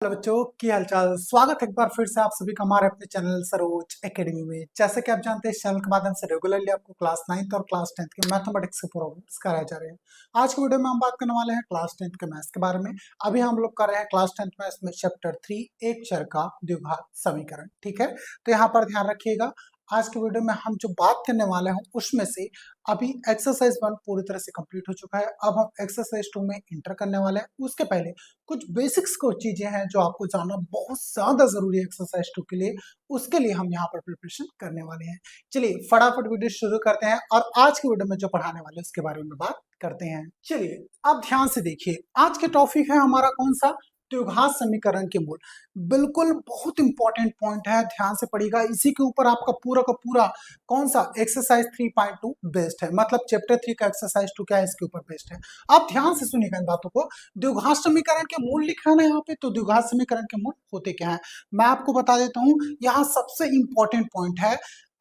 Hello बच्चों, की हालचाल। स्वागत है एक बार फिर से आप सभी का हमारे अपने चैनल सरोज एकेडमी में। जैसे कि आप जानते हैं, इस चैनल के माध्यम से रेगुलरली आपको क्लास 9th और क्लास 10th के मैथमेटिक्स के प्रॉब्लम्स कराए जा रहे हैं। आज की वीडियो में हम बात करने वाले हैं क्लास 10th के मैथ्स के बारे में। अभी हम लोग कर रहे हैं क्लास 10th मैथ्स में चैप्टर 3 एक चर का द्विघात समीकरण। ठीक है, तो यहाँ पर ध्यान रखिएगा, आज के वीडियो में हम जो बात करने वाले हैं उसमें से अभी एक्सरसाइज 1 पूरी तरह से कंप्लीट हो चुका है। अब हम एक्सरसाइज 2 में इंटर करने वाले हैं। उसके पहले कुछ बेसिक्स को चीजें हैं जो आपको जानना बहुत ज्यादा जरूरी है एक्सरसाइज 2 के लिए। उसके लिए हम यहाँ पर प्रिपरेशन करने वाले हैं। चलिए फटाफट वीडियो शुरू करते हैं और आज की वीडियो में जो पढ़ाने वाले हैं उसके बारे में बात करते हैं। चलिए अब ध्यान से देखिए, आज के टॉपिक है हमारा कौन सा? द्विघात समीकरण के मूल। बिल्कुल बहुत इंपॉर्टेंट पॉइंट है, ध्यान से पढ़िएगा। इसी के ऊपर आपका पूरा का पूरा कौन सा एक्सरसाइज 3.2 बेस्ड है, मतलब चैप्टर 3 का एक्सरसाइज 2 क्या है, इसके ऊपर बेस्ड है। आप ध्यान से सुनिएगा इन बातों को। द्विघात समीकरण के मूल लिखा है ना यहाँ पे, तो द्विघात समीकरण के मूल होते क्या है मैं आपको बता देता हूँ। यहाँ सबसे इंपॉर्टेंट पॉइंट है,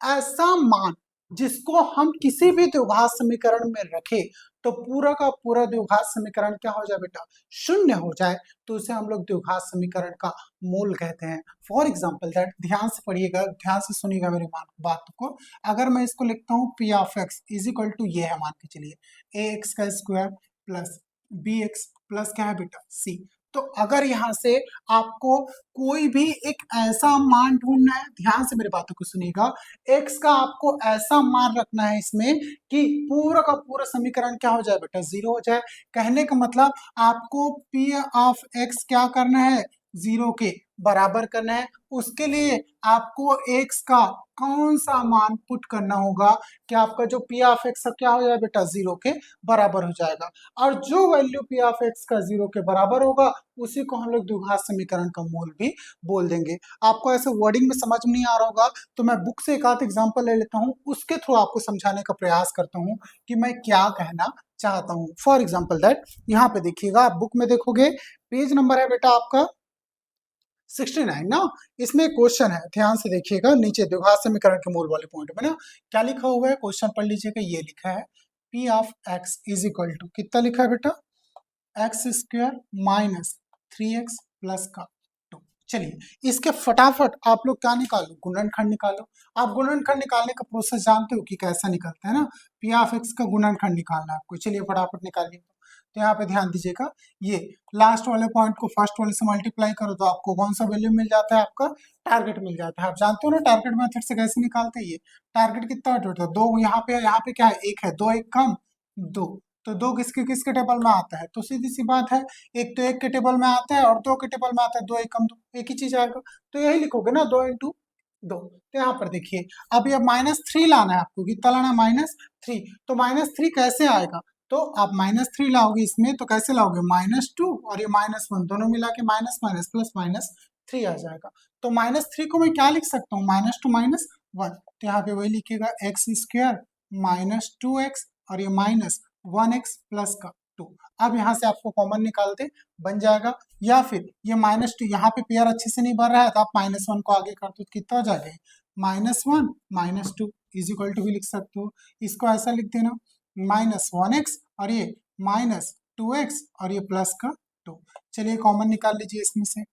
ऐसा मान जिसको हम किसी भी द्विघात समीकरण में रखे तो पूरा का पूरा द्विघात समीकरण क्या हो जाए बेटा? शून्य हो जाए, तो उसे हम लोग द्विघात समीकरण का मूल कहते हैं। फॉर एग्जाम्पल दैट, ध्यान से पढ़िएगा, ध्यान से सुनिएगा मेरी बात को। अगर मैं इसको लिखता हूँ p of x is equal to ये है, मान के चलिए ए एक्स का square plus b x plus क्या है बेटा? सी। तो अगर यहाँ से आपको कोई भी एक ऐसा मान ढूंढना है, ध्यान से मेरी बातों को सुनिएगा, एक्स का आपको ऐसा मान रखना है इसमें कि पूरा का पूरा समीकरण क्या हो जाए बेटा? जीरो हो जाए। कहने का मतलब आपको पी ऑफ एक्स क्या करना है? जीरो के बराबर करना है। उसके लिए आपको एक्स का कौन सा मान पुट करना होगा कि आपका जो पी ऑफ एक्स क्या हो जाए बेटा? जीरो के बराबर हो जाएगा। और जो वैल्यू पी ऑफ एक्स का जीरो के बराबर होगा उसी को हम लोग द्विघात समीकरण का मूल भी बोल देंगे। आपको ऐसे वर्डिंग में समझ में नहीं आ रहा होगा तो मैं बुक से एक आध एग्जाम्पल ले लेता हूँ, उसके थ्रू आपको समझाने का प्रयास करता हूँ कि मैं क्या कहना चाहता हूँ। फॉर एग्जाम्पल दैट, यहाँ पे देखिएगा, आप बुक में देखोगे, पेज नंबर है बेटा आपका 69 ना। इसमें क्वेश्चन है, ध्यान से देखिएगा, नीचे द्विघात समीकरण के मूल वाले पॉइंट में ना क्या लिखा हुआ है, क्वेश्चन पढ़ लीजिएगा। ये लिखा है p of x is equal to, कितना लिखा है बेटा? X square minus 3x plus का 2। चलिए इसके फटाफट आप लोग क्या निकालो? गुणनखंड निकालो। आप गुणनखंड निकालने का प्रोसेस जानते हो कि कैसा निकलता है ना? पी ऑफ एक्स का गुणनखंड निकालना है आपको। चलिए फटाफट निकालिए। तो यहाँ पे ध्यान दीजिएगा, ये लास्ट वाले पॉइंट को फर्स्ट वाले से मल्टीप्लाई करो तो आपको कौन सा वैल्यू मिल जाता है? आपका टारगेट मिल जाता है। आप जानते हो ना टारगेट मेथड से कैसे निकालते हैं। ये टारगेट कितना है? दो। यहाँ पे क्या है? एक है, दो एक कम दो, तो दो किसके किसके टेबल में आता है? तो सीधी सी बात है, एक तो एक के टेबल में आता है और दो के टेबल में आता है। दो एक कम दो, एक ही चीज आएगा। तो यही लिखोगे ना, 2 × 2। तो यहाँ पर देखिए, अब ये -3 लाना है आपको। कितना लाना है? -3। तो -3 कैसे आएगा? तो आप -3 लाओगे इसमें तो कैसे लाओगे? -2 और ये -1 दोनों मिला के माइनस माइनस प्लस -3 आ जाएगा। तो -3 को मैं क्या लिख सकता हूँ? -2 -1। तो यहाँ पे वही लिखिएगा, एक्स स्क्वायर -2x और ये -1x प्लस का 2। अब यहाँ से आपको कॉमन निकालते बन जाएगा, या फिर ये -2, यहाँ पे पेयर अच्छे से नहीं बन रहा है तो आप -1 को आगे कर दो, कितना हो जाएगा? -1 -2 इज इक्वल टू भी लिख सकते हो। इसको ऐसा लिख देना, -1x और ये -2x और ये प्लस का 2। चलिए कॉमन निकाल लीजिए इसमें से।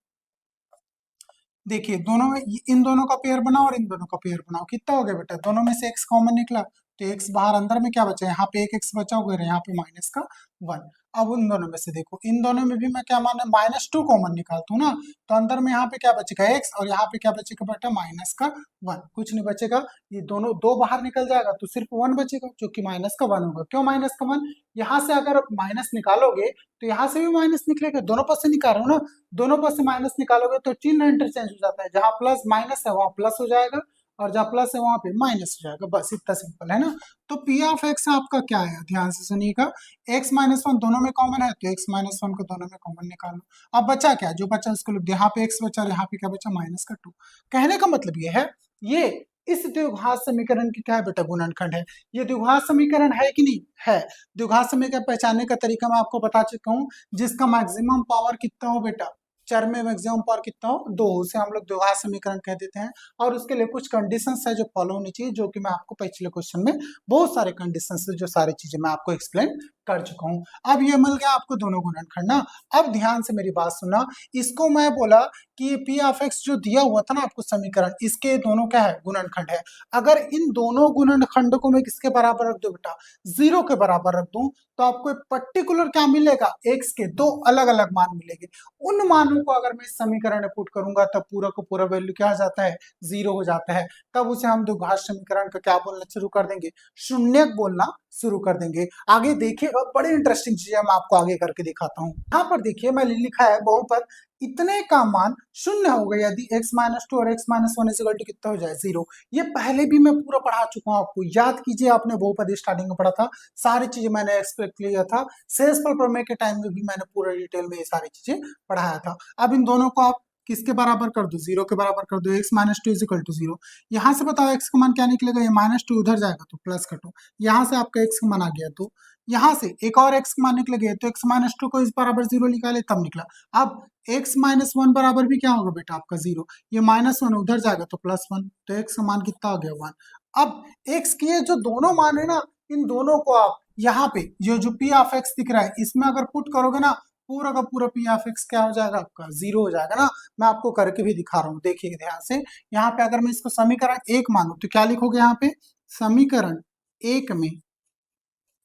देखिए दोनों में, इन दोनों का पेयर बनाओ और इन दोनों का पेयर बनाओ। कितना हो गया बेटा? दोनों में से x कॉमन निकला तो x बाहर, अंदर में क्या बचा? यहाँ पे एक x बचा होगा, यहाँ पे -1। अब उन दोनों में से देखो, इन दोनों में भी मैं क्या माना? -2 कॉमन निकालता हूँ ना, तो अंदर में यहाँ पे क्या बचेगा? x और यहाँ पे क्या बचेगा बेटा? -1। कुछ नहीं बचेगा, ये दोनों दो बाहर निकल जाएगा तो सिर्फ 1 बचेगा जो कि -1 होगा। क्यों -1? यहाँ से अगर माइनस निकालोगे तो यहाँ से भी माइनस निकलेगा, दोनों पास से निकाल रहा हूँ ना, दोनों पास से माइनस निकालोगे तो चिन्ह इंटरचेंज हो जाता है। जहां प्लस माइनस है वहां प्लस हो जाएगा और जहां प्लस है वहां पे माइनस हो जाएगा। बस इतना सिंपल है ना। तो पी ऑफ एक्स आपका क्या है? ध्यान से सुनिएगा, x -1 दोनों में कॉमन है तो x -1 को दोनों में कॉमन निकालो। अब बचा क्या? जो बचा उसको लिख दो, यहाँ पे x बचा और यहाँ पे क्या बचा? -2। कहने का मतलब ये है, ये इस द्विघात समीकरण की क्या है बेटा? गुणनखंड है। ये द्विघात समीकरण है कि नहीं है? द्विघात समीकरण पहचानने का तरीका मैं आपको बता चुका हूँ, जिसका मैक्सिमम पावर कितना हो बेटा? चर में मैक्सिमम पावर कितना हो? 2। उसे हम लोग द्विघात समीकरण कह देते हैं। और उसके लिए कुछ कंडीशंस है जो फॉलो होनी चाहिए, जो कि मैं आपको पिछले क्वेश्चन में बहुत सारे कंडीशंस है, जो सारी चीजें मैं आपको एक्सप्लेन कर चुका हूं। अब ये मिल गया आपको दोनों गुणनखंड ना। अब ध्यान से मेरी बात सुनना, इसको मैं बोला कि पी ऑफ एक्स जो दिया हुआ था ना आपको समीकरण, इसके दोनों क्या है, गुणनखंड है। अगर इन दोनों गुणनखंड को मैं किसके बराबर रख दूं बेटा, 0 के बराबर रख दूं, तो आपको एक पर्टिकुलर क्या मिलेगा, एक्स के दो अलग अलग मान मिलेंगे। उन मानों को अगर मैं इस समीकरण में पुट करूंगा तब पूरा को पूरा वैल्यू क्या हो जाता है, 0 हो जाता है। तब उसे हम द्विघात समीकरण का क्या बोलना शुरू कर देंगे, शून्यक बोलना शुरू कर देंगे। आगे देखिएगा, बड़ी इंटरेस्टिंग चीज है, मैं आपको आगे करके दिखाता हूँ। यहाँ पर देखिए मैंने लिखा है बहुपद इतने का मान शून्य हो गया यदि x माइनस टू और x minus one equal to कितना हो जाए, 0। ये पहले भी मैं पूरा पढ़ा चुका हूँ आपको, याद कीजिए, आपने बहुपद स्टार्टिंग में पढ़ा था, सारी चीजें मैंने एक्सप्लेन किया था। शेषफल प्रमेय के टाइम में भी मैंने पूरा डिटेल में ये सारी चीजें पढ़ाया था। अब इन दोनों को आप किसके बराबर कर दो, 0 के बराबर कर दो। x minus two is equal to 0। यहाँ से बताओ x का मान क्या निकलेगा, ये माइनस टू उधर जाएगा तो प्लस का टू, यहाँ से आपका x का मान आ गया, तो यहाँ से एक और x का मान निकलेगा, तो x माइनस टू को इस बराबर 0 निकाले तब निकला। अब x माइनस वन बराबर भी क्या होगा बेटा आपका 0, ये माइनस वन उधर जाएगा तो प्लस वन, तो x का मान कितना हो गया 1। अब x के ये जो दोनों मान है ना, इन दोनों को आप यहाँ पे ये जो p ऑफ x दिख रहा है इसमें अगर पुट करोगे ना, पूरा का पूरा p ऑफ x क्या हो जाएगा आपका, 0 हो जाएगा ना। मैं आपको करके भी दिखा रहा हूँ, देखिए ध्यान से। यहाँ पे अगर मैं इसको समीकरण 1 मानू तो क्या लिखोगे यहाँ पे, समीकरण 1 में,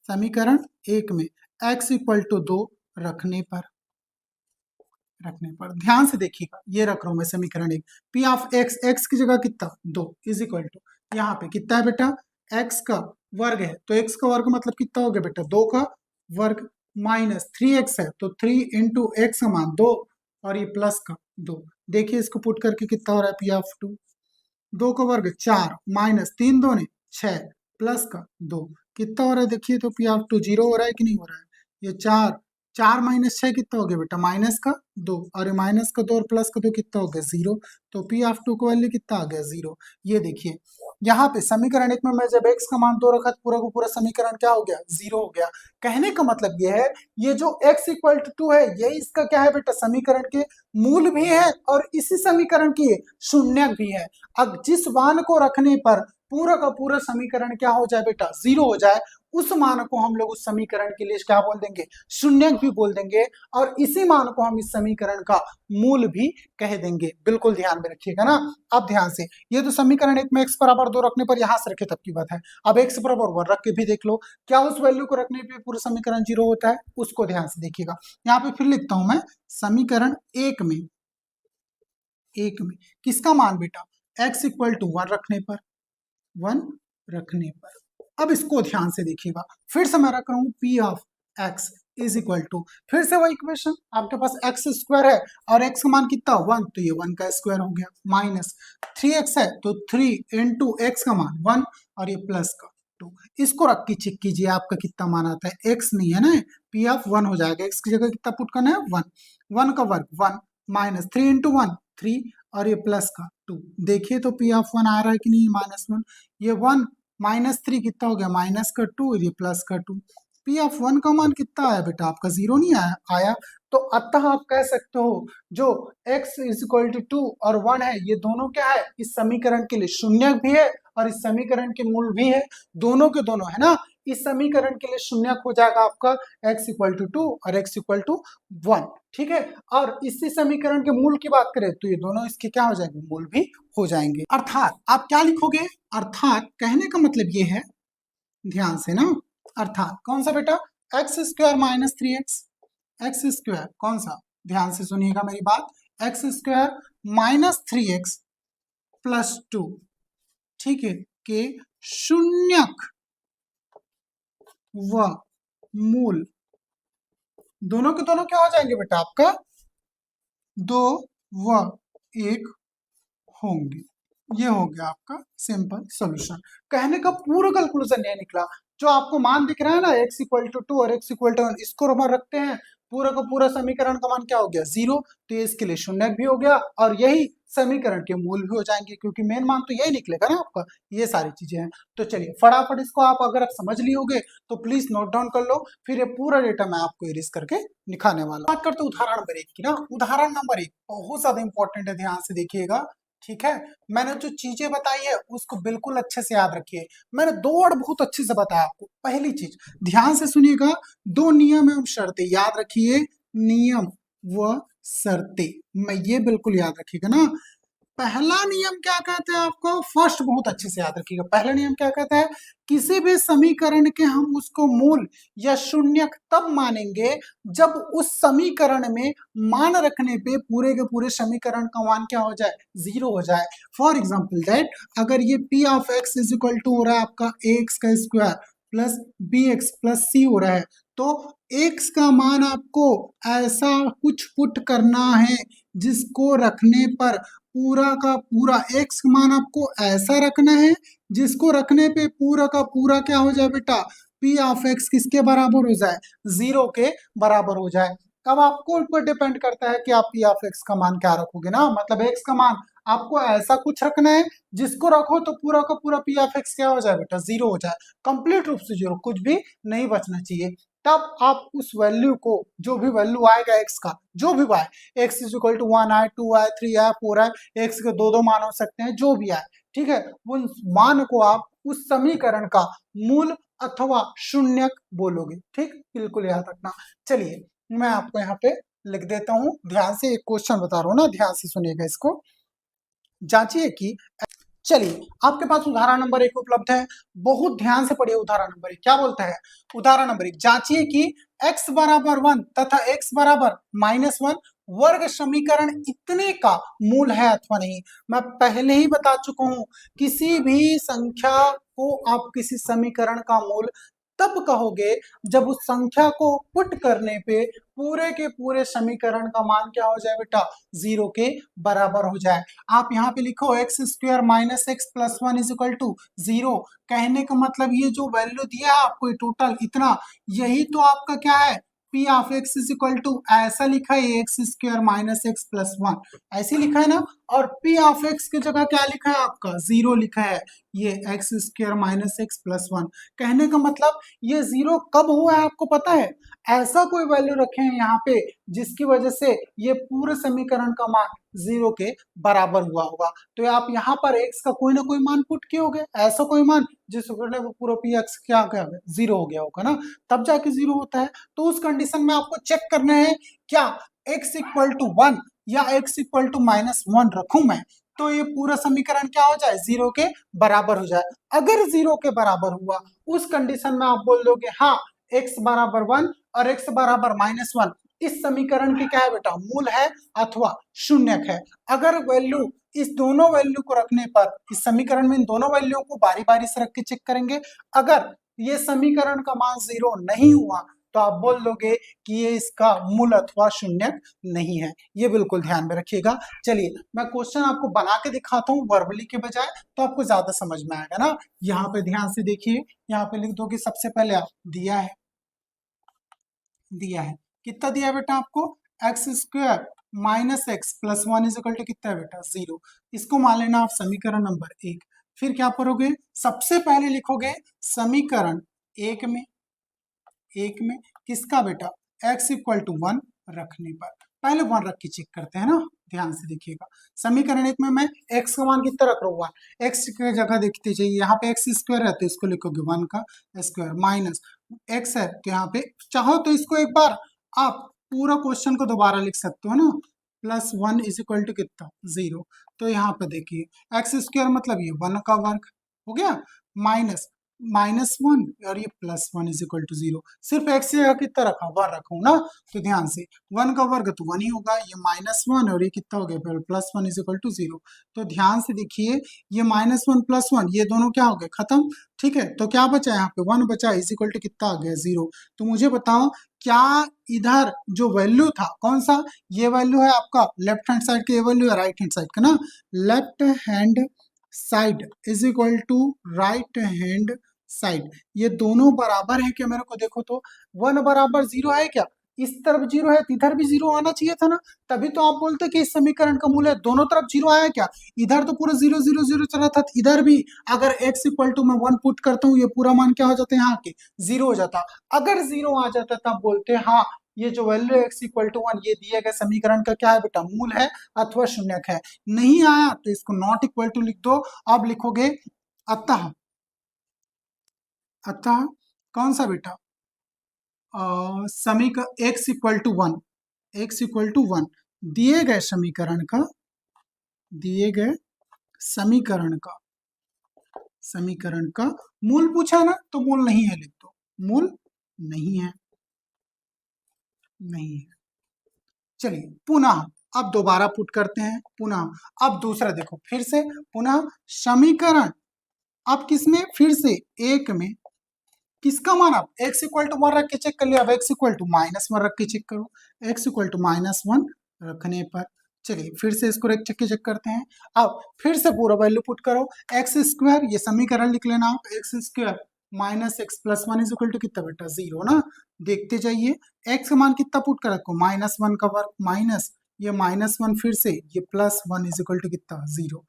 समीकरण 1 में x इक्वल टू 2 रखने पर ध्यान से देखिएगा, ये रख रहा हूं मैं समीकरण 1, p ऑफ x, x की जगह कितना 2 इज इक्वल टू, यहाँ पे कितना है बेटा, x का वर्ग है, तो x का वर्ग मतलब कितना हो गया बेटा, 2 का वर्ग, माइनस 3x है तो 3 इंटू एक्स का मान 2 और ये प्लस का 2। देखिए इसको पुट करके कितना हो रहा है, p ऑफ 2, 2 का वर्ग 4 माइनस 3 2 ने 6 प्लस का 2 कितना हो रहा है, देखिए तो p ऑफ 2 0 हो रहा है कि नहीं हो रहा है, ये 4 4 माइनस 6 कितना हो गया बेटा, माइनस का 2, और ये माइनस का 2 और प्लस का 2 कितना हो गया 0, तो p ऑफ 2 का वैल्यू कितना आ गया 0। ये देखिए यहाँ पे समीकरण 1 में मैं जब x का मान 2 रखा तो पूरा का पूरा समीकरण क्या हो गया, 0 हो गया। कहने का मतलब ये है, ये जो x इक्वल टू 2 है यही इसका क्या है बेटा, समीकरण के मूल भी है और इसी समीकरण की शून्यक भी है। अब जिस मान को रखने पर पूरा का पूरा समीकरण क्या हो जाए बेटा, 0 हो जाए, उस मान को हम लोग उस समीकरण के लिए क्या बोल देंगे, शून्यक भी बोल देंगे, और इसी मान को हम इस समीकरण का मूल भी कह देंगे। बिल्कुल ध्यान में रखिएगा ना। अब ध्यान से, ये तो समीकरण 1 में x बराबर 2 रखने पर यहां से रखे तब की बात है। अब x बराबर 1 रख के भी देख लो, क्या उस वैल्यू को रखने पे पूरा समीकरण 0 होता है, उसको ध्यान से देखिएगा। यहाँ पे फिर लिखता हूं मैं, समीकरण 1 में, किसका मान बेटा, x इक्वल टू 1 रखने पर, 1 रखने पर। अब इसको ध्यान से देखिएगा, फिर से मैं रख रहा हूं p of x is equal to, फिर से वही इक्वेशन, आपके पास x स्क्वायर है और x का मान कितना 1, तो ये 1 का स्क्वायर हो गया, माइनस 3x है तो 3 इंटू एक्स का मान 1 और ये प्लस का 2। इसको रख के चेक कीजिए आपका कितना मान आता है, x नहीं है ना, p ऑफ 1 हो जाएगा, x की जगह कितना पुट करना है 1, 1 का वर्ग 1 माइनस 3 इंटू 1 3 और ये प्लस का 2। देखिए तो p ऑफ 1 आ रहा है कि नहीं, माइनस 1, ये 1 माइनस 3 कितना हो गया, माइनस का 2 और ये प्लस का 2। p ऑफ 1 का मान कितना आया बेटा आपका, 0 नहीं आया। तो अतः आप कह सकते हो जो x इज इक्वल टू 2 और 1 है, ये दोनों क्या है, इस समीकरण के लिए शून्यक भी है और इस समीकरण के मूल भी है, दोनों के दोनों है ना। इस समीकरण के लिए शून्यक हो जाएगा आपका x इक्वल टू 2 और x इक्वल टू 1, ठीक है। और इसी समीकरण के मूल की बात करें तो ये दोनों इसके क्या हो जाएंगे, मूल भी हो जाएंगे। अर्थात आप क्या लिखोगे, अर्थात कहने का मतलब ये है, ध्यान से ना, अर्थात कौन सा बेटा, x square minus 3x, x square कौन सा, ध्यान से सुनिएगा मेरी बात, x square minus 3x plus 2, ठीक है, के शून्यक व मूल, दोनों के दोनों क्या हो जाएंगे बेटा आपका, 2 व 1 होंगे। ये हो गया आपका सिंपल सॉल्यूशन। कहने का पूरा कंक्लूजन ये निकला, जो आपको मान दिख रहा है ना x इक्वल टू 2 और x इक्वल टू 1, इसको हम रखते हैं, पूरा का पूरा समीकरण का मान क्या हो गया 0, तो ये इसके लिए शून्यक भी हो गया और यही समीकरण के मूल भी हो जाएंगे, क्योंकि मेन मान तो यही निकलेगा ना आपका। ये सारी चीजें हैं, तो चलिए फटाफट इसको आप अगर आप समझ लिए होगे तो प्लीज नोट डाउन कर लो, फिर ये पूरा डेटा मैं आपको इरेज करके दिखाने वाला। बात करते उदाहरण नंबर 1 की ना। उदाहरण नंबर 1 बहुत ज्यादा इंपॉर्टेंट है, ध्यान से देखिएगा। ठीक है, मैंने जो चीजें बताई है उसको बिल्कुल अच्छे से याद रखिए। मैंने दो वर्ड बहुत अच्छे से बताया आपको। पहली चीज ध्यान से सुनिएगा, दो नियम एवं शर्तें याद रखिए, नियम व शर्तें, मैं ये बिल्कुल याद रखिएगा ना। पहला नियम क्या कहता है आपको, फर्स्ट बहुत अच्छे से याद रखिएगा। पहला नियम क्या कहता है, किसी भी समीकरण के हम उसको मूल या शून्यक तब मानेंगे जब उस समीकरण में मान रखने पे पूरे के पूरे समीकरण का मान क्या हो जाए, जीरो हो जाए। फॉर एग्जाम्पल दैट अगर ये p of x is equal टू हो रहा है आपका ax का square plus bx plus c हो रहा है, तो x का मान आपको ऐसा कुछ पुट करना है जिसको रखने पर पूरा का पूरा x मान आपको ऐसा रखना है जिसको रखने पे पूरा का पूरा क्या हो जाए बेटा, p ऑफ x किसके बराबर हो जाए, जीरो के बराबर हो जाए। अब आपको ऊपर डिपेंड करता है कि आप p ऑफ x का मान क्या रखोगे ना, मतलब x का मान आपको ऐसा कुछ रखना है जिसको रखो तो पूरा का पूरा p ऑफ x क्या हो जाए बेटा, जीरो हो जाए, कंप्लीट रूप से जीरो, कुछ भी नहीं बचना चाहिए। तब आप उस वैल्यू को, जो भी वैल्यू आएगा x का, जो भी आए, x इज इक्वल टू 1 आए, 2 आए, 3 आए, 4 आए, x के दो दो मान हो सकते हैं, जो भी आए, ठीक है, उन मान को आप उस समीकरण का मूल अथवा शून्यक बोलोगे। ठीक, बिल्कुल याद रखना। चलिए मैं आपको यहाँ पे लिख देता हूँ, ध्यान से, एक क्वेश्चन बता रहा हूँ ना, ध्यान से सुनिएगा इसको। जांचिए कि, चलिए आपके पास उदाहरण नंबर 1 उपलब्ध है, बहुत ध्यान से पढ़िए। उदाहरण नंबर 1 क्या बोलता है, उदाहरण नंबर 1, जांचिए कि x बराबर 1 तथा x बराबर -1 वर्ग समीकरण इतने का मूल है अथवा नहीं। मैं पहले ही बता चुका हूं, किसी भी संख्या को आप किसी समीकरण का मूल तब कहोगे जब उस संख्या को पुट करने पे पूरे के पूरे समीकरण का मान क्या हो जाए बेटा, जीरो के बराबर हो जाए। आप यहाँ पे लिखो x square minus x plus one is equal to zero. कहने का मतलब ये जो वैल्यू दिया है आपको टोटल इतना, यही तो आपका क्या है, p of x is equal to, ऐसा लिखा है x square minus x plus one, ऐसे लिखा है ना। और p ऑफ x की जगह क्या लिखा है आपका, जीरो लिखा है, ये x square minus x plus one. कहने का मतलब ये जीरो कब हुआ है आपको पता है, ऐसा कोई वैल्यू रखे हैं यहाँ पे जिसकी वजह से ये पूरे समीकरण का मान जीरो के बराबर हुआ होगा। तो आप यहाँ पर x का कोई ना कोई मान पुट किए होगे, ऐसा कोई मान जिस पूरा पी एक्स क्या क्या जीरो हो गया होगा ना, तब जाके जीरो होता है। तो उस कंडीशन में आपको चेक करना है क्या x इक्वल टू 1 या x इक्वल टू -1 रखूं मैं, तो ये पूरा समीकरण क्या हो जाए, जीरो के बराबर हो जाए। अगर जीरो के बराबर हुआ उस कंडीशन में आप बोल दोगे हाँ x बराबर 1 और x बराबर -1 इस समीकरण की क्या है बेटा, मूल है अथवा शून्यक है। अगर वैल्यू, इस दोनों वैल्यू को रखने पर, इस समीकरण में इन दोनों वैल्यू को बारी बारी से रख के चेक करेंगे, अगर ये समीकरण का मान जीरो नहीं हुआ तो आप बोल दोगे कि ये इसका मूल अथवा शून्यक नहीं है। ये बिल्कुल ध्यान में रखिएगा। चलिए मैं क्वेश्चन आपको बना के दिखाता हूँ वर्बली के बजाय, तो आपको ज्यादा समझ में आएगा ना। यहाँ पे ध्यान से देखिए, यहाँ पे लिख दो कि सबसे पहले आप दिया है, दिया है कितना दिया है बेटा आपको, x square minus x plus one is equal to कितना है बेटा, जीरो। इसको मान लेना आप समीकरण नंबर 1। फिर क्या करोगे, सबसे पहले लिखोगे समीकरण एक में किसका बेटा, x इक्वल टू 1 रखने पर, पहले 1 रख के चेक करते हैं ना, ध्यान से देखिएगा। समीकरण 1 में मैं x का मान कितना रख रहा हूँ, 1, x की जगह देखते जाइए, यहाँ पे x स्क्वायर है तो इसको लिखोगे 1 का स्क्वायर, माइनस x है तो यहाँ पे चाहो तो इसको एक बार आप पूरा क्वेश्चन को दोबारा लिख सकते हो ना, प्लस 1 इज इक्वल टू कितना, जीरो। तो यहाँ पे देखिए एक्स स्क्वायर मतलब ये 1 का वर्ग हो गया, माइनस -1 और ये +1 इज इक्वल टू जीरो। सिर्फ x की जगह कितना रखा, 1 रखा हूं ना, तो ध्यान से 1 का वर्ग तो 1 ही होगा, ये -1 और ये कितना हो गया, +1 इज इक्वल टू जीरो। तो ध्यान से देखिए ये -1 +1 ये दोनों क्या हो गए, खत्म। ठीक है, तो क्या बचा यहाँ पे, 1 बचा, इज इक्वल टू कितना आ गया, जीरो। तो मुझे बताओ क्या इधर जो वैल्यू था कौन सा, ये वैल्यू है आपका लेफ्ट हैंड साइड का, ये वैल्यू है राइट हैंड साइड का ना, left hand side is equal to right hand side, ये दोनों बराबर है क्या, मेरे को देखो तो 1 बराबर 0 है क्या, इस तरफ 0 है तो इधर भी 0 आना चाहिए था ना, तभी तो आप बोलते कि इस समीकरण का मूल है, दोनों तरफ 0 आया क्या, इधर तो पूरा 0 0 0 चला था, इधर भी अगर x इक्वल टू मैं 1 पुट करता हूँ, ये पूरा मान क्या हो जाता है यहाँ के, 0 हो जाता। अगर 0 आ जाता तब बोलते हाँ ये जो वैल्यू x इक्वल टू 1 ये दिए गए समीकरण का क्या है बेटा, मूल है अथवा शून्यक है। नहीं आया तो इसको नॉट इक्वल टू लिख दो। अब लिखोगे अतः, अतः कौन सा बेटा, समीकरण x equal to 1, x equal to 1 दिए गए समीकरण का, दिए गए समीकरण का, समीकरण का मूल पूछा ना, तो मूल नहीं है लिख दो, मूल नहीं है, नहीं है। चलिए पुनः अब दोबारा पुट करते हैं, पुनः अब दूसरा देखो फिर से, पुनः समीकरण अब किसमें, फिर से एक में किसका मान, आप x इक्वल टू 1 रख के चेक कर लिया, अब x इक्वल टू -1 रख के चेक करो, x इक्वल टू -1 रखने पर, चलिए फिर से इसको रख के चेक करते हैं। अब फिर से पूरा वैल्यू पुट करो, एक्स स्क्वायर, ये समीकरण लिख लेना आप, x square minus x plus 1 is equal to कितना बेटा, 0 ना। देखते जाइए x का मान कितना पुट कर रखो, -1 का वर्ग माइनस ये -1 फिर से ये +1 इज इक्वल टू कितना, 0।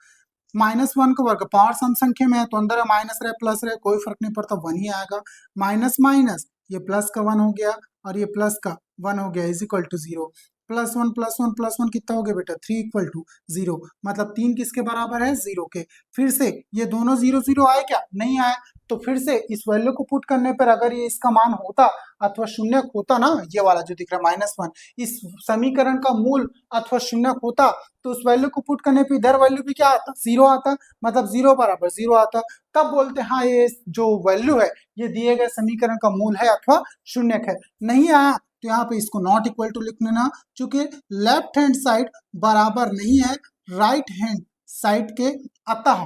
-1 का वर्ग पावर सम संख्या में है तो अंदर माइनस रहे प्लस रहे कोई फर्क नहीं पड़ता, 1 ही आएगा। माइनस माइनस ये प्लस का 1 हो गया और ये प्लस का 1 हो गया इज इक्वल टू 0। +1 +1 +1 कितना हो गया बेटा, 3 इक्वल टू 0, मतलब 3 किसके बराबर है, 0 के। फिर से ये दोनों 0 0 आए क्या, नहीं आए, तो फिर से इस वैल्यू को पुट करने पर अगर ये इसका मान होता अथवा शून्य होता ना, ये वाला जो दिख रहा है -1, इस समीकरण का मूल अथवा शून्य होता तो उस वैल्यू को पुट करने पे इधर वैल्यू भी क्या आता, 0 आता, मतलब 0 बराबर 0 आता, तब बोलते हैं हाँ ये जो वैल्यू है ये दिए गए समीकरण का मूल है अथवा शून्यक है। नहीं आया तो यहाँ पे इसको नॉट इक्वल टू लिख लेना, चूंकि लेफ्ट हैंड साइड बराबर नहीं है राइट हैंड साइड के, अतः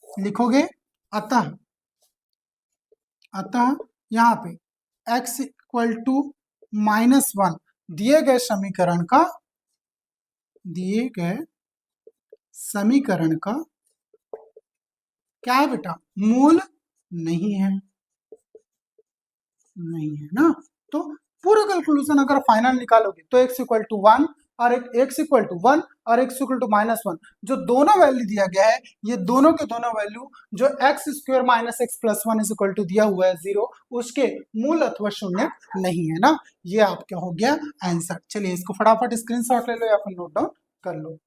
लिखोगे अतः, अतः यहाँ पे x इक्वल टू -1 दिए गए समीकरण का, दिए गए समीकरण का क्या है बेटा, मूल नहीं है, नहीं है ना। तो पूरा कंक्लूजन अगर फाइनल निकालोगे तो x इक्वल टू 1 और x इक्वल टू 1 और x इक्वल टू -1 जो दोनों वैल्यू दिया गया है, ये दोनों के दोनों वैल्यू जो x square minus x plus 1 is equal to दिया हुआ है 0, उसके मूल अथवा शून्य नहीं है ना। ये आपका हो गया आंसर। चलिए इसको फटाफट स्क्रीनशॉट ले लो या फिर नोट डाउन कर लो।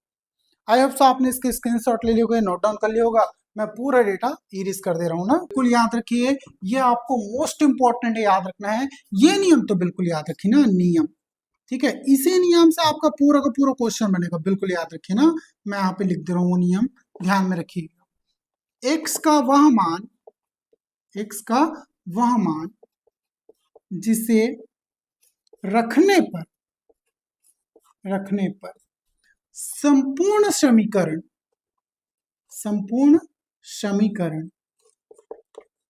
आई होप सो आपने इसके स्क्रीनशॉट ले लिया होगा, नोट डाउन कर लिया होगा। मैं पूरा डेटा इरेज कर दे रहा हूँ ना, बिल्कुल याद रखिए, ये आपको मोस्ट इंपॉर्टेंट है, याद रखना है। ये नियम तो बिल्कुल याद रखिए ना, नियम, ठीक है, इसी नियम से आपका पूरा का पूरा क्वेश्चन बनेगा, बिल्कुल याद रखिए ना। मैं यहाँ पे लिख दे रहा हूँ वो नियम, ध्यान में रखिएगा। एक्स का वह मान, एक्स का वह मान जिसे रखने पर, रखने पर संपूर्ण समीकरण, संपूर्ण समीकरण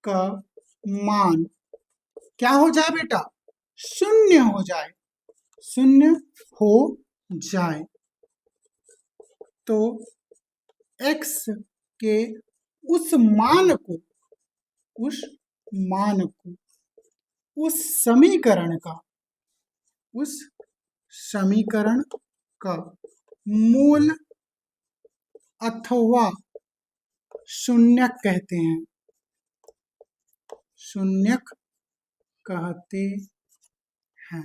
का मान क्या हो जाए बेटा, शून्य हो जाए, शून्य हो जाए, तो x के उस मान को, उस मान को, उस समीकरण का, उस समीकरण का मूल अथवा शून्यक कहते हैं, शून्यक कहते हैं।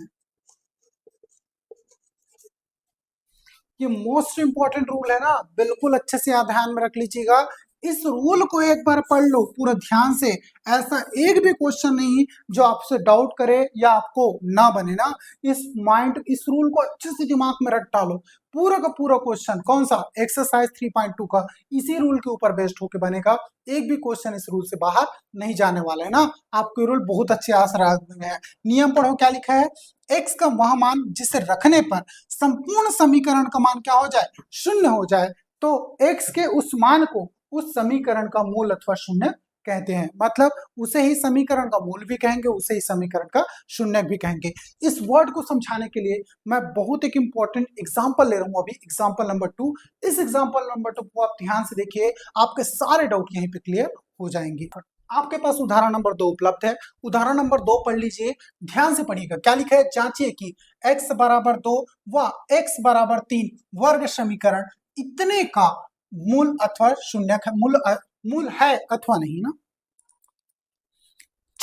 ये मोस्ट इंपॉर्टेंट रूल है ना, बिल्कुल अच्छे से आप ध्यान में रख लीजिएगा। इस रूल को एक बार पढ़ लो पूरा ध्यान से, ऐसा एक भी क्वेश्चन नहीं जो आपसे डाउट करे या आपको ना बने ना। इस रूल को अच्छे से दिमाग में रख डालो। पूरा का पूरा क्वेश्चन कौन सा, एक्सरसाइज 3.2 का इसी रूल के ऊपर बेस्ड होकर बनेगा। एक भी क्वेश्चन इस रूल से बाहर नहीं जाने वाला है ना। आपको रूल बहुत अच्छे आंसर है। नियम पढ़ो क्या लिखा है, एक्स का वह मान जिसे रखने पर संपूर्ण समीकरण का मान क्या हो जाए, शून्य हो जाए, तो एक्स के उस मान को उस समीकरण का मूल अथवा शून्य कहते हैं। मतलब उसे ही समीकरण का मूल भी कहेंगे, उसे ही समीकरण का शून्य भी कहेंगे। इस वर्ड को समझाने के लिए मैं बहुत एक इंपॉर्टेंट एग्जांपल ले रहा हूं अभी, एग्जांपल नंबर 2। इस एग्जांपल नंबर 2 को आप ध्यान से देखिए, आपके सारे डाउट यहीं पे क्लियर हो जाएंगे। आपके पास उदाहरण नंबर 2 उपलब्ध है। उदाहरण नंबर 2 पढ़ लीजिए, ध्यान से पढ़िएगा। क्या लिखा है, जांचिए कि x बराबर 2 व x बराबर 3 वर्ग समीकरण इतने का मूल अथवा शून्य, मूल है अथवा नहीं ना।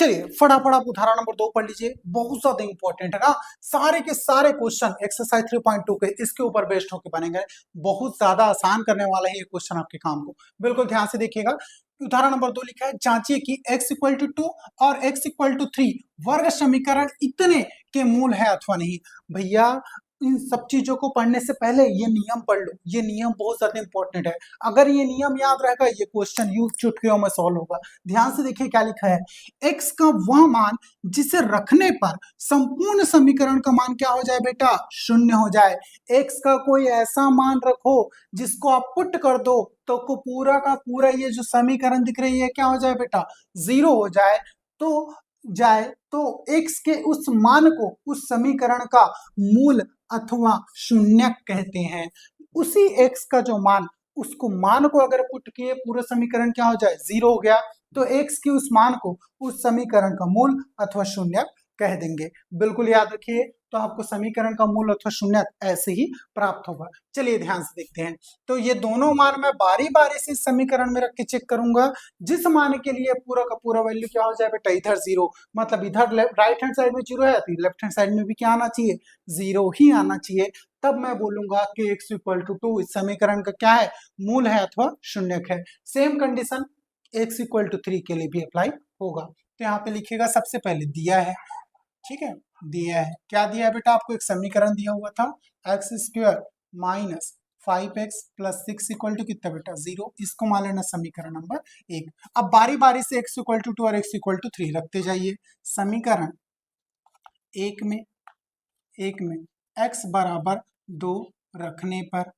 चलिए फटाफट आप उदाहरण नंबर 2 पढ़ लीजिए, बहुत ज्यादा इंपॉर्टेंट है ना। सारे के सारे क्वेश्चन एक्सरसाइज 3.2 के इसके ऊपर बेस्ड होकर बनेंगे। बहुत ज्यादा आसान करने वाला है ये क्वेश्चन आपके काम को, बिल्कुल ध्यान से देखिएगा। उदाहरण नंबर 2 लिखा है, जांचिए कि x इक्वल टू 2 और x इक्वल टू 3 वर्ग समीकरण इतने के मूल है अथवा नहीं। भैया इन सब चीजों को पढ़ने से पहले ये नियम पढ़ लो, ये नियम बहुत ज्यादा इंपॉर्टेंट है। अगर ये नियम याद रहेगा ये क्वेश्चन यूं चुटकियों में सॉल्व होगा। ध्यान से देखिए क्या लिखा है, x का वह मान जिसे रखने पर संपूर्ण समीकरण का मान क्या हो जाए बेटा, शून्य हो जाए। x का कोई ऐसा मान रखो जिसको आप पुट कर दो तो को पूरा का पूरा ये जो समीकरण दिख रही है क्या हो जाए बेटा, जीरो हो जाए। तो x के उस मान को उस समीकरण का मूल अथवा शून्य कहते हैं। उसी x का जो मान, उसको मान को अगर पुट किए पूरा समीकरण क्या हो जाए, जीरो हो गया। तो x के उस मान को उस समीकरण का मूल अथवा शून्य कह देंगे। बिल्कुल याद रखिए, तो आपको समीकरण का मूल अथवा शून्य ऐसे ही प्राप्त होगा। चलिए ध्यान से देखते हैं। तो ये दोनों मान मैं बारी बारी से समीकरण में रख के चेक करूंगा। जिस मान के लिए पूरा का पूरा वैल्यू क्या हो जाए बेटा, इधर जीरो, मतलब इधर राइट हैंड साइड में जीरो है तो लेफ्ट हैंड साइड में भी क्या आना चाहिए, जीरो ही आना चाहिए। तब मैं बोलूंगा कि x इक्वल टू 2 इस समीकरण का क्या है, मूल है अथवा शून्यक है। Same condition x equal to 3 के लिए भी अप्लाई होगा। तो यहाँ पे लिखिएगा, सबसे पहले दिया है, ठीक है, दिया है, क्या दिया है बेटा, आपको एक समीकरण दिया हुआ था, x square minus 5x plus 6 equal to कितना बेटा, जीरो। इसको मान लेना समीकरण नंबर 1। अब बारी बारी से x इक्वल टू 2 और x इक्वल टू 3 रखते जाइए। समीकरण एक में x बराबर 2 रखने पर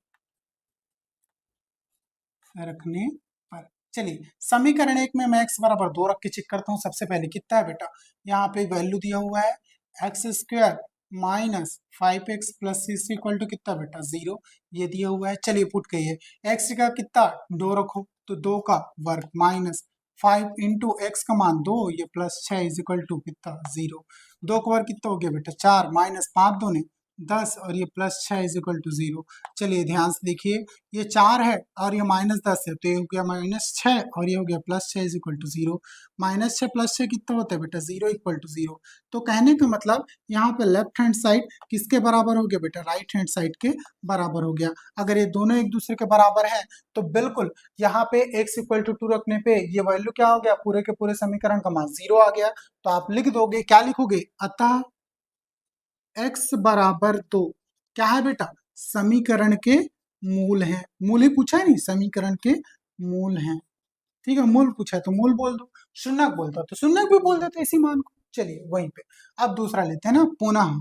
चलिए समीकरण एक में मैं x बराबर 2 रख के चेक करता हूँ। सबसे पहले कितना है बेटा, यहाँ पे वैल्यू दिया हुआ है x square minus 5x plus 6 equal to कितना बेटा, जीरो, ये दिया हुआ है। चलिए पुट करिए, x का कितना 2 रखो तो 2 का वर्ग माइनस 5 इंटू एक्स का मान 2, ये प्लस 6 इज इक्वल टू कितना, जीरो। 2 का वर्ग कितना हो गया बेटा, 4 माइनस 5 2 ने 10 और ये plus 6 is equal to zero. चलिए ध्यान से देखिए, ये 4 है और ये माइनस 10 है तो ये हो गया माइनस 6 और ये हो गया plus 6 is equal to zero. Minus 6 plus 6 कितना होता है बेटा, जीरो इक्वल टू जीरो। तो कहने का मतलब यहाँ पे लेफ्ट हैंड साइड किसके बराबर हो गया बेटा, राइट हैंड साइड के बराबर हो गया। अगर ये दोनों एक दूसरे के बराबर है तो बिल्कुल यहाँ पे x इक्वल टू 2 रखने पे ये वैल्यू क्या हो गया, पूरे के पूरे समीकरण का मान जीरो आ गया। तो आप लिख दोगे, क्या लिखोगे, अतः x बराबर 2 क्या है बेटा, समीकरण के मूल है। मूल ही पूछा है, नहीं समीकरण के मूल हैं, ठीक है। मूल पूछा है तो मूल बोल दो, शून्यक बोलता तो शून्यक भी बोल देते इसी मान को। चलिए वहीं पे अब दूसरा लेते हैं ना, पुनः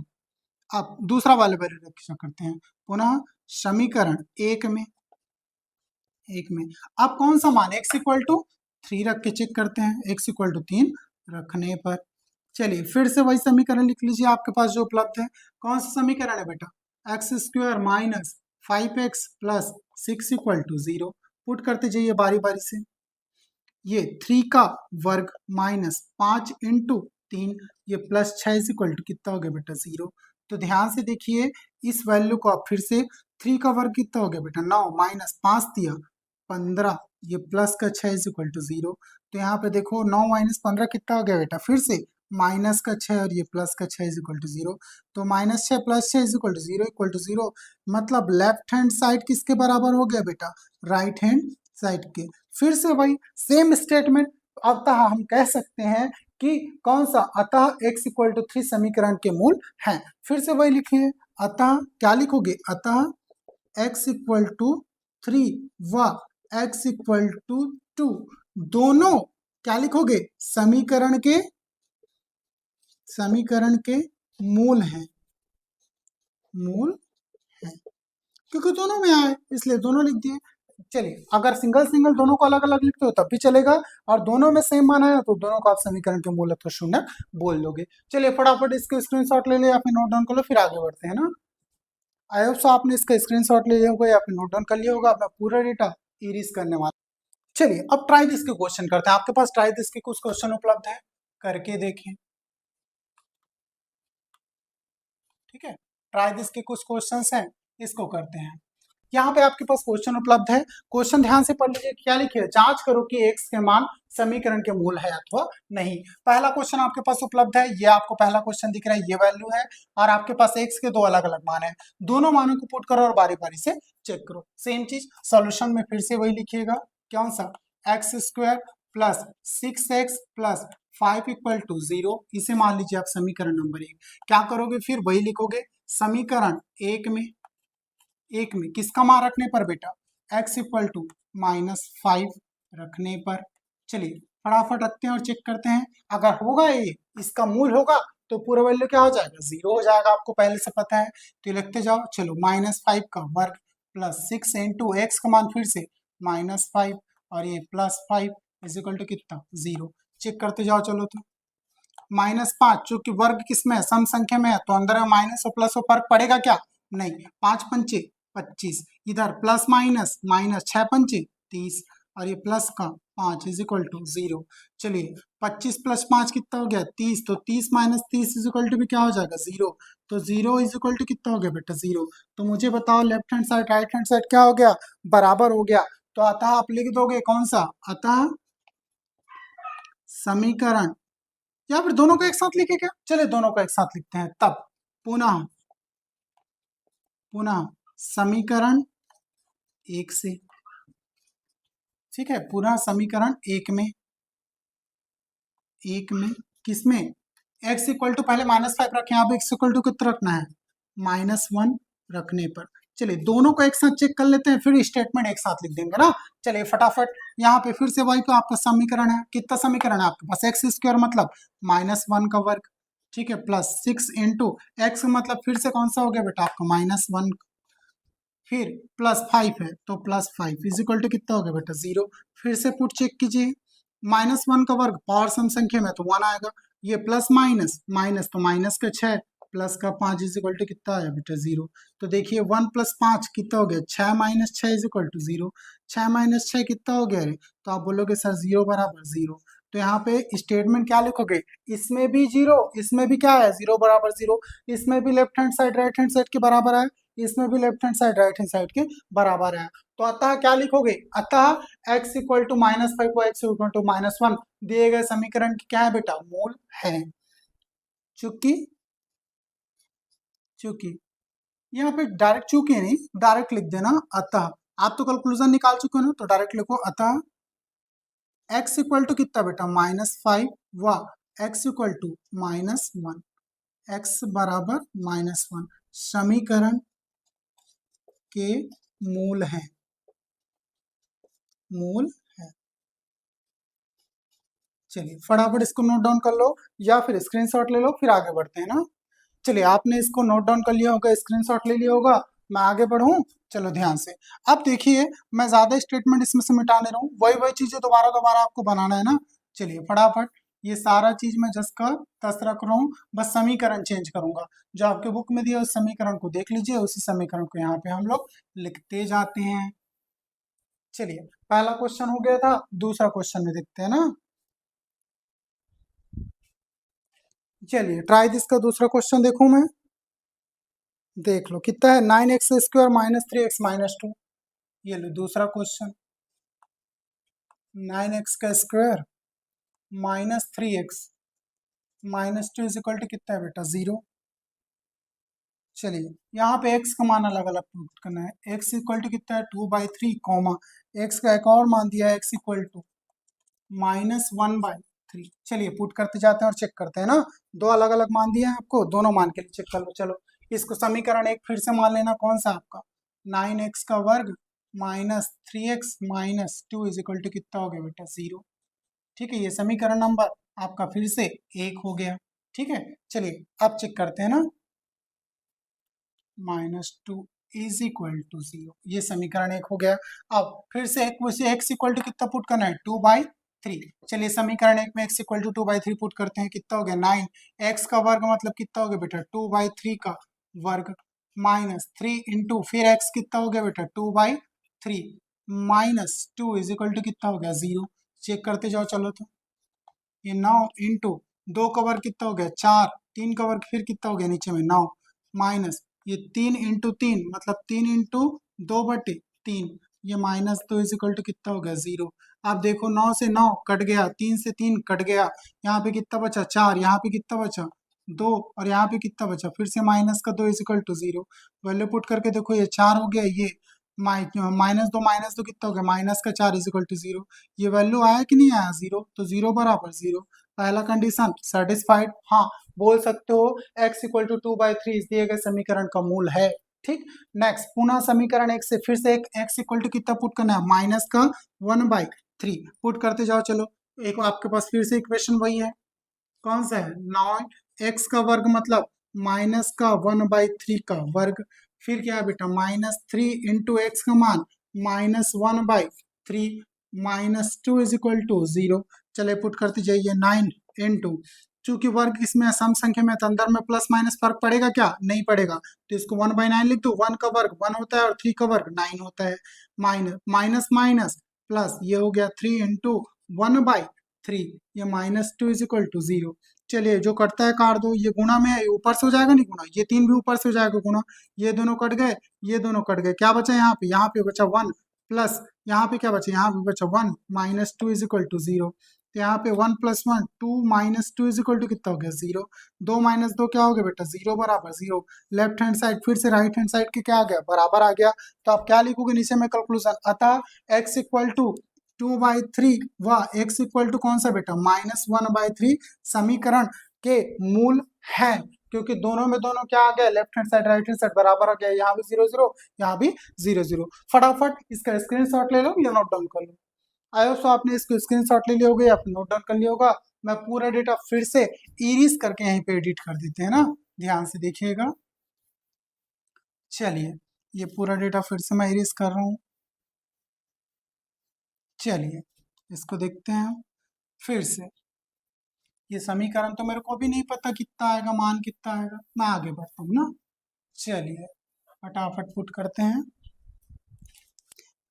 अब दूसरा वाले वेरिएशन करते हैं। पुनः समीकरण एक में अब कौन सा मान, x इक्वल टू 3 रख के चेक करते हैं। x इक्वल टू 3 रखने पर चलिए फिर से वही समीकरण लिख लीजिए आपके पास जो उपलब्ध है। कौन सा समीकरण है बेटा, x square minus 5x plus 6 equal to zero. Put करते जाइए बारी बारी से। ये 3 का वर्ग माइनस 5 इंटू 3, ये प्लस 6 इक्वल टू कितना हो गया बेटा, जीरो। तो ध्यान से देखिए इस वैल्यू को आप फिर से, 3 का वर्ग कितना हो गया बेटा, 9 माइनस 5 दिया 15, ये प्लस का 6 इक्वल टू जीरो। तो यहाँ पे देखो 9 माइनस 15 कितना हो गया बेटा, फिर से माइनस का 6 और ये प्लस का 6 इक्वल टू जीरो। तो minus 6 plus 6 equal to zero, मतलब लेफ्ट हैंड साइड किसके बराबर हो गया बेटा, राइट हैंड साइड के। फिर से वही सेम स्टेटमेंट, अतः हम कह सकते हैं कि कौन सा, अतः x इक्वल टू 3 समीकरण के मूल हैं। फिर से वही लिखिए, अतः क्या लिखोगे, अतः x इक्वल टू 3 व x इक्वल टू 2 दोनों क्या लिखोगे, समीकरण के मूल हैं, क्योंकि दोनों में आए इसलिए दोनों लिख दिए। चलिए अगर सिंगल सिंगल दोनों को अलग अलग लिखते हो तब भी चलेगा, और दोनों में सेम मान है तो दोनों को आप समीकरण के मूल अथवा शून्य बोल दोगे। चलिए फटाफट इसके स्क्रीनशॉट ले ले या फिर नोट डाउन कर लो, फिर आगे बढ़ते हैं ना। आई होप सो आपने इसका स्क्रीनशॉट ले लिया होगा या फिर नोट डाउन कर लिया होगा। मैं पूरा डेटा इरेज करने वाला। चलिए अब ट्राई दिस के क्वेश्चन करते हैं। आपके पास ट्राई दिस के कुछ क्वेश्चन उपलब्ध है, करके देखें, ठीक है। ट्राई दिस के कुछ क्वेश्चंस हैं, इसको करते हैं। यहाँ पे आपके पास क्वेश्चन उपलब्ध है। क्वेश्चन ध्यान से पढ़ लीजिए, क्या लिखिए, जांच करो कि x के मान समीकरण के मूल है अथवा नहीं। पहला क्वेश्चन आपके पास उपलब्ध है, ये आपको पहला क्वेश्चन दिख रहा है, ये वैल्यू है और आपके पास x के दो अलग अलग मान है। दोनों मानों को पुट करो और बारी बारी से चेक करो। सेम चीज सॉल्यूशन में फिर से वही लिखिएगा, कौन सा, x square plus 6x plus 5 equal to 0, इसे मान लीजिए आप समीकरण नंबर 1। क्या करोगे, फिर वही लिखोगे समीकरण एक में किसका मान रखने पर बेटा, x इक्वल टू -5 रखने पर। चलिए फटाफट रखते हैं और चेक करते हैं। अगर होगा ये इसका मूल होगा तो पूरा वैल्यू क्या हो जाएगा, 0 हो जाएगा, आपको पहले से पता है। तो ये लिखते जाओ, चलो -5 का वर्ग प्लस 6 इंटू एक्स का मान फिर से -5 और ये +5 इज इक्वल टू कितना, 0। चेक करते जाओ, चलो तो -5 चूंकि वर्ग किसमें है, सम संख्या में है, तो अंदर में माइनस और प्लस और फर्क पड़ेगा क्या, नहीं। 5 पंचे 25, इधर प्लस माइनस, माइनस 6 पंचे 30 और ये प्लस का 5 इज इक्वल टू 0। चलिए 25 प्लस 5 कितना हो गया, 30, तो 30 माइनस 30 इज इक्वल टू भी क्या हो जाएगा, 0। तो 0 इज इक्वल टू कितना हो गया बेटा, 0। तो मुझे बताओ left hand side right hand side क्या हो गया, बराबर हो गया। तो अतः आप लिख दोगे कौन सा, अतः समीकरण, या फिर दोनों को एक साथ लिखे क्या, चलिए दोनों को एक साथ लिखते हैं। तब पुनः पुनः समीकरण एक से, ठीक है, पुनः समीकरण एक में किसमें, x इक्वल टू पहले -5 रखें, अब x इक्वल टू कितना रखना है, -1 रखने पर। चलिए दोनों को एक साथ चेक कर लेते हैं, फिर स्टेटमेंट एक साथ लिख देंगे ना। चलिए फटाफट यहाँ पे फिर से वही, तो आपका समीकरण है, कितना समीकरण है आपके पास, एक्स स्क्वायर मतलब -1 का वर्ग, ठीक है, प्लस 6 इंटू एक्स मतलब फिर से कौन सा हो गया बेटा आपका -1, फिर +5 है तो +5 इज इक्वल टू कितना हो गया बेटा, 0। फिर से पुट चेक कीजिए, -1 का वर्ग पावर सम संख्या में तो 1 आएगा, ये प्लस माइनस, माइनस तो माइनस का 6 प्लस का 5 इज इक्वल टू कितना आया बेटा, 0। तो देखिए 1 + 5 कितना हो गया, 6 - 6 इज इक्वल टू 0। 6 - 6 कितना हो गया रे, तो आप बोलोगे सर 0 बराबर 0। तो यहाँ पे स्टेटमेंट क्या लिखोगे, इसमें भी 0, इसमें भी क्या है, 0 बराबर 0, इसमें भी left hand side right hand side के बराबर है, इसमें भी left hand side right hand side के बराबर है। तो अतः क्या लिखोगे, अतः x इक्वल टू -5 को x इक्वल टू -1 दिए गए समीकरण की क्या है बेटा, मूल है। चूंकि चूंकि यहाँ पे डायरेक्ट चूंकि नहीं, डायरेक्ट लिख देना अतः, आप तो कंक्लूजन निकाल चुके हो ना, तो डायरेक्ट लिखो अतः x इक्वल टू कितना बेटा, -5 व x इक्वल टू -1, x बराबर -1 समीकरण के मूल है, मूल है। चलिए फटाफट इसको नोट डाउन कर लो या फिर स्क्रीनशॉट ले लो, फिर आगे बढ़ते हैं ना। चलिए आपने इसको नोट डाउन कर लिया होगा, स्क्रीनशॉट ले लिया होगा, मैं आगे बढ़ूं, चलो ध्यान से। अब देखिए मैं ज्यादा स्टेटमेंट इसमें से मिटा नहीं रहा हूँ, वही वही चीजें दोबारा दोबारा आपको बनाना है ना। चलिए फटाफट ये सारा चीज मैं जस का तस रख रहा हूँ, बस समीकरण चेंज करूंगा। जो आपके बुक में दिया उस समीकरण को देख लीजिए, उसी समीकरण को यहाँ पे हम लोग लिखते जाते हैं। चलिए पहला क्वेश्चन हो गया था, दूसरा क्वेश्चन में देखते हैं ना। चलिए ट्राई दिस का दूसरा क्वेश्चन देखूं मैं, देख लो कितना है, 9x² - 3x - 2। ये लो दूसरा क्वेश्चन, 9x का square -3x -2 is equal to कितना है बेटा, 0। चलिए यहाँ पे x का मान अलग अलग पुट करना है, x इक्वल टू कितना है, 2/3 कॉमा x का एक और मान दिया है, x इक्वल टू -1/3। चलिए पुट करते जाते हैं और चेक करते हैं ना, दो अलग अलग मान दिए हैं आपको, दोनों मान के लिए चेक कर लो। चलो इसको समीकरण एक फिर से मान लेना, कौन सा आपका, 9x का वर्ग -3x - 2 इज इक्वल टू कितना हो गया बेटा, 0। ठीक है, ये समीकरण नंबर आपका फिर से एक हो गया। ठीक है, चलिए अब चेक करते हैं ना, -2 इज इक्वल टू 0, ये समीकरण एक हो गया। अब फिर से x इक्वल टू कितना पुट करना है, 2/3। चलिए समीकरण एक में x इक्वल टू 2/3 पुट करते हैं, कितना हो गया, 9। x का वर्ग मतलब कितना हो गया बेटा, 2/3 का वर्ग -3 इंटू फिर x कितना हो गया बेटा, 2/3 -2 इज इक्वल टू कितना हो गया, 0। चेक करते जाओ, चलो तो ये 9 इंटू 2 का वर्ग कितना हो गया, 4, 3 का वर्ग फिर कितना हो गया नीचे में 9, माइनस ये 3 इंटू 3 मतलब 3 इंटू 2/3, ये -2 इज इक्वल टू कितना हो गया 0। अब देखो 9 से 9 कट गया, 3 से 3 कट गया, यहाँ पे कितना बचा 4, यहाँ पे कितना बचा 2, और यहाँ पे कितना बचा फिर से -2 is equal to 0। Value put करके देखो, ये 4 हो गया, ये -2 कितना हो गया -4 इज इक्वल टू 0। ये वैल्यू आया कि नहीं आया 0, तो 0 बराबर 0। पहला कंडीशन सेटिस्फाइड, हाँ बोल सकते हो x इक्वल टू 2/3 इस दिए गए समीकरण का मूल है। ठीक, नेक्स्ट पुनः समीकरण एक से फिर से एक x इक्वल टू कितना पुट करना है -1/3 पुट करते जाओ। चलो एक आपके पास फिर से इक्वेशन वही है, कौन सा है 9x का वर्ग मतलब -1/3 का वर्ग, फिर क्या है बेटा -3 इंटू एक्स का मान -1/3 -2 इज इक्वल टू 0। चले पुट करते जाइए 9 इंटू, चूंकि वर्ग इसमें सम संख्या में तो अंदर में प्लस माइनस फर्क पड़ेगा क्या, नहीं पड़ेगा, तो इसको 1/9 लिख दो। 1 का वर्ग 1 होता है और 3 का वर्ग 9 होता है, माइनस माइनस माइनस प्लस, ये हो गया 3 इंटू 1/3, ये -2 इज इक्वल टू 0। चलिए जो कटता है काट दो, ये गुणा में है, ऊपर से हो जाएगा नहीं गुणा, ये 3 भी ऊपर से हो जाएगा गुणा, ये दोनों कट गए, ये दोनों कट गए, क्या बचा यहाँ पे बचा 1 प्लस यहाँ पे क्या बचा, यहाँ पे बचा 1 -2 इज इक्वल टू 0। तो यहाँ पे 1 + 1 2 -2 इज इक्वल टू कितना हो गया 0। 2 - 2 क्या हो गया बेटा 0 बराबर 0। लेफ्ट हैंड साइड फिर से राइट हैंड साइड के क्या आ गया बराबर आ गया, तो आप क्या लिखोगे नीचे में कंक्लूजन, अतः x इक्वल टू 2/3 व x इक्वल टू कौन सा बेटा -1/3 समीकरण के मूल है, क्योंकि दोनों में दोनों क्या आ गया, left hand side right hand side बराबर आ गया, यहाँ भी 0 0 यहाँ भी 0 0। फटाफट इसका स्क्रीनशॉट ले लो या नोट डाउन कर लो। आई होप सो आपने इसको स्क्रीनशॉट ले लिया होगा या नोट डाउन कर लिया होगा। मैं पूरा डेटा फिर से इरेज करके यहीं पे एडिट कर देते हैं ना, ध्यान से देखिएगा। चलिए ये पूरा डेटा फिर से मैं इरेज कर रहा हूँ। चलिए इसको देखते हैं फिर से। ये समीकरण तो मेरे को भी नहीं पता कितना आएगा, मान कितना आएगा, मैं आगे बढ़ता हूँ ना। चलिए फटाफट पुट करते हैं।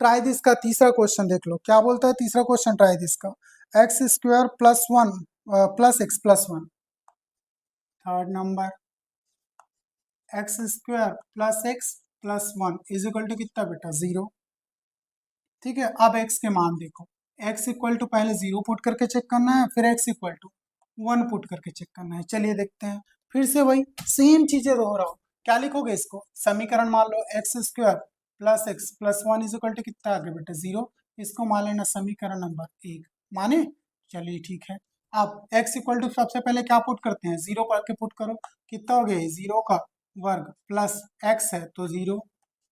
ट्राई दिस का तीसरा क्वेश्चन देख लो, क्या बोलता है तीसरा क्वेश्चन ट्राई दिस का, x² + 1 + x + 1। Third number x² + x + 1 is equal to कितना बेटा 0। ठीक है, अब x के मान देखो, x इक्वल टू पहले 0 पुट करके चेक करना है, फिर x इक्वल टू 1 पुट करके चेक करना है। चलिए देखते हैं, फिर से वही सेम चीजें दोहराओ। क्या लिखोगे इसको, समीकरण मान लो x² + x + 1 is equal to कितना आ गया बेटा 0। इसको मान लेना समीकरण नंबर 1, माने। चलिए ठीक है, अब x इक्वल टू सबसे पहले क्या पुट करते हैं, 0 करके पुट करो, कितना हो गया 0 का वर्ग प्लस x है तो 0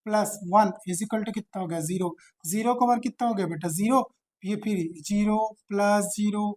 प्लस 1 इज इक्वल टू कितना हो गया 0। 0 का वर्ग कितना हो गया बेटा 0, ये फिर 0 + 0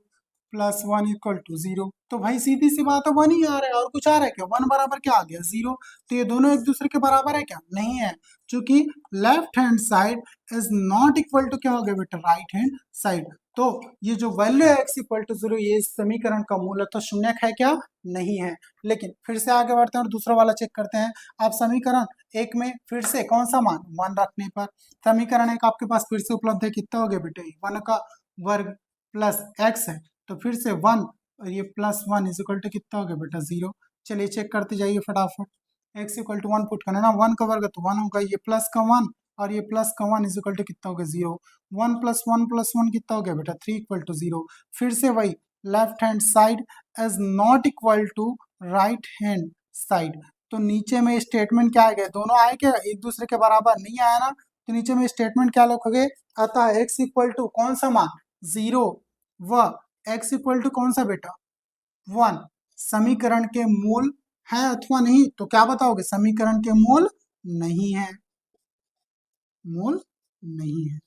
+ 1 इक्वल टू 0। तो भाई सीधी सी बात है 1 ही आ रहा है, और कुछ आ रहा है क्या, 1 बराबर क्या आ गया 0। तो ये दोनों एक दूसरे के बराबर है क्या, नहीं है, क्योंकि left hand side is not equal to क्या हो गया बेटा राइट हैंड साइड। तो ये जो वैल्यू है x इक्वल टू 0, ये इस समीकरण का मूल तो शून्यक है क्या, नहीं है। लेकिन फिर से आगे बढ़ते हैं और दूसरा वाला चेक करते हैं। आप समीकरण एक में फिर से कौन सा मान 1 रखने पर, समीकरण एक आपके पास फिर से उपलब्ध है, कितना हो गया बेटे 1 का वर्ग प्लस x है, तो फिर से 1 और ये +1 इज इक्वल टू कितना हो गया बेटा 0। चलिए चेक करते जाइए फटाफट, x इक्वल टू 1 पुट करना ना, 1 का वर्ग तो 1 होगा, ये प्लस का 1 और ये प्लस का 1 इज इक्वल टू कितना हो गया 0। 1 + 1 + 1 कितना हो गया बेटा 3 इक्वल टू 0। फिर से वही left hand side is not equal to right hand side, तो नीचे में स्टेटमेंट क्या आएगा, दोनों आए क्या एक दूसरे के बराबर, नहीं आया ना, तो नीचे में स्टेटमेंट क्या लिखोगे, अतः x इक्वल टू कौन सा मान 0 व x इक्वल टू कौन सा बेटा 1 समीकरण के मूल है अथवा नहीं, तो क्या बताओगे समीकरण के मूल नहीं है, मूल नहीं है।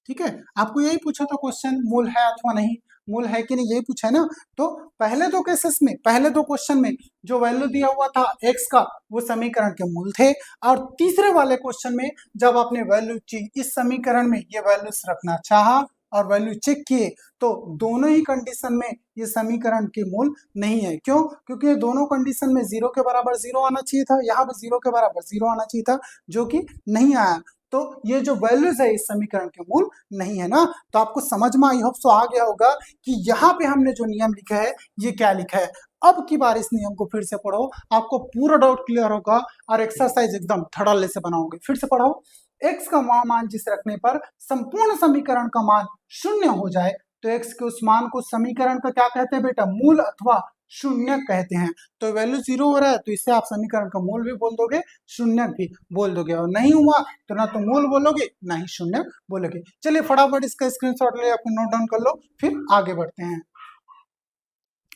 ठीक है, आपको यही पूछा था क्वेश्चन, मूल है अथवा नहीं, मूल है कि नहीं यही पूछा है ना। तो पहले दो केसेस में, पहले दो क्वेश्चन में जो वैल्यू दिया हुआ था x का, वो समीकरण के मूल थे, और तीसरे वाले क्वेश्चन में जब आपने वैल्यू इस समीकरण में ये वैल्यूज रखना चाहा और वैल्यू चेक किए, तो दोनों ही कंडीशन में ये समीकरण के मूल नहीं है। क्यों, क्योंकि ये दोनों कंडीशन में 0 के बराबर 0 आना चाहिए था, यहाँ पे 0 के बराबर 0 आना चाहिए था, जो कि नहीं आया। तो ये जो वैल्यूज है इस समीकरण के मूल नहीं है ना। तो आपको समझ में आई होप सो आ गया होगा कि यहाँ पे हमने जो नियम लिखा है ये क्या लिखा है। अब की बार इस नियम को फिर से पढ़ो, आपको पूरा डाउट क्लियर होगा और एक्सरसाइज एकदम धड़ल्ले से बनाओगे। फिर से पढ़ो, x का वह मान जिस रखने पर संपूर्ण समीकरण का मान शून्य हो जाए, तो x के उस मान को समीकरण का क्या कहते हैं बेटा, मूल अथवा शून्य कहते हैं। तो वैल्यू 0 हो रहा है तो इससे आप समीकरण का मूल भी बोल दोगे, शून्य भी बोल दोगे, और नहीं हुआ तो ना तो मूल बोलोगे ना ही शून्य बोलोगे। चलिए फटाफट इसका स्क्रीनशॉट ले अपने नोट डाउन कर लो, फिर आगे बढ़ते हैं।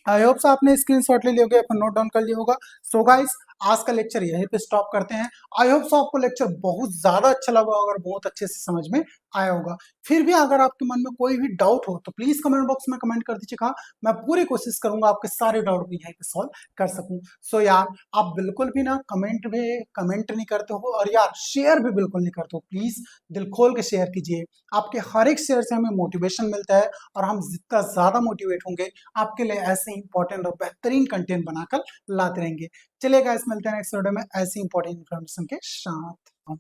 आई होप सो आपने स्क्रीनशॉट ले लिया होगा, अपन नोट डाउन कर लिया होगा। सो गाइस आज का लेक्चर यहीं पे स्टॉप करते हैं। आई होप सो आपको लेक्चर बहुत ज्यादा अच्छा लगा होगा और बहुत अच्छे से समझ में आया होगा। फिर भी अगर आपके मन में कोई भी डाउट हो तो प्लीज कमेंट बॉक्स में कमेंट कर दीजिएगा, मैं पूरी कोशिश करूंगा आपके सारे डाउट भी यहीं पे सॉल्व कर सकूं। सो यार आप बिल्कुल भी ना कमेंट नहीं करते हो, और यार शेयर भी बिल्कुल नहीं करते हो। प्लीज दिल खोल के शेयर कीजिए, आपके हर एक शेयर से हमें मोटिवेशन मिलता है, और हम जितना ज्यादा मोटिवेट होंगे आपके लिए ऐसे इंपॉर्टेंट और बेहतरीन कंटेंट बनाकर लाते रहेंगे। चलिए गाइस मिलते हैं नेक्स्ट वीडियो में ऐसी इंपॉर्टेंट इन्फॉर्मेशन के साथ।